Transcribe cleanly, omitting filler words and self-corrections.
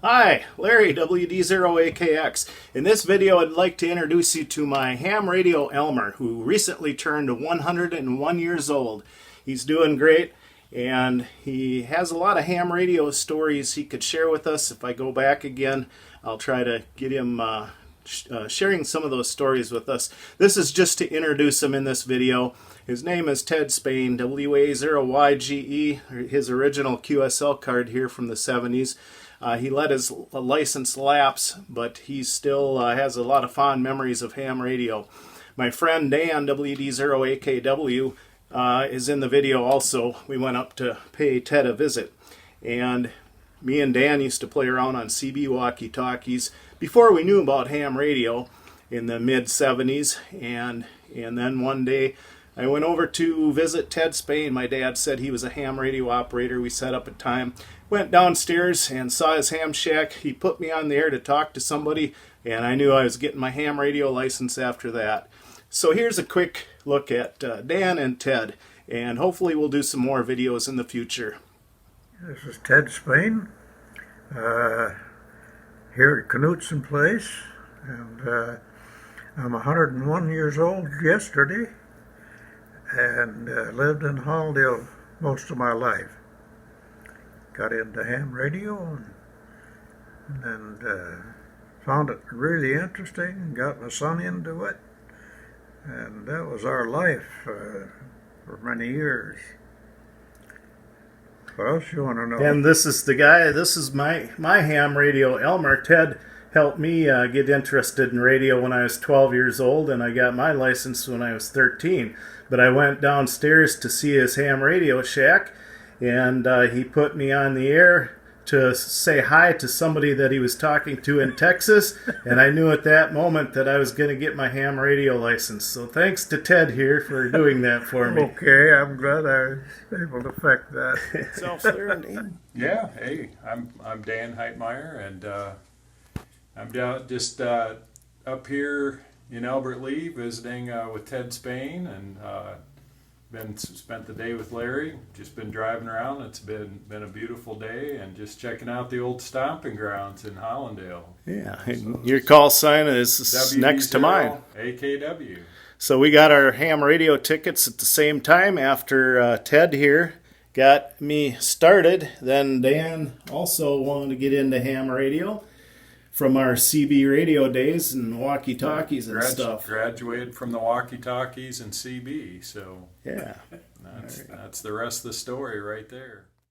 Hi, Larry, WD0AKX. In this video, I'd like to introduce you to my ham radio Elmer, who recently turned 101 years old. He's doing great, and he has a lot of ham radio stories he could share with us. If I go back again, I'll try to get him sharing some of those stories with us. This is just to introduce him in this video. His name is Ted Spain, WA0YGE, his original QSL card here from the 70s. He let his license lapse, but he still has a lot of fond memories of ham radio. My friend Dan, WD0AKW, is in the video also. We went up to pay Ted a visit, and me and Dan used to play around on CB walkie-talkies before we knew about ham radio in the mid-70s, and then one day I went over to visit Ted Spain. My dad said he was a ham radio operator. We set up a time, went downstairs and saw his ham shack. He put me on the air to talk to somebody, and I knew I was getting my ham radio license after that. So here's a quick look at Dan and Ted, and hopefully we'll do some more videos in the future. This is Ted Spain, here at Knutson Place, and I'm 101 years old yesterday, and lived in Halldale most of my life. Got into ham radio and found it really interesting, and got my son into it, and that was our life for many years. What else you want to know? And this is the guy, this is my ham radio Elmer. Ted helped me get interested in radio when I was 12 years old, and I got my license when I was 13. But I went downstairs to see his ham radio shack, and he put me on the air to say hi to somebody that he was talking to in Texas, and I knew at that moment that I was going to get my ham radio license. So thanks to Ted here for doing that for me. Okay, I'm glad I was able to affect that. Self-learning. Yeah, hey, I'm Dan Heitmeyer, and I'm down just up here in Albert Lee visiting with Ted Spain, and spent the day with Larry. Just been driving around. It's been a beautiful day, and just checking out the old stomping grounds in Hollandale. Yeah, and your call sign is next to mine. AKW. So we got our ham radio tickets at the same time after Ted here got me started. Then Dan also wanted to get into ham radio from our CB radio days and walkie-talkies and stuff. Graduated from the walkie-talkies and CB, so yeah, that's the rest of the story right there.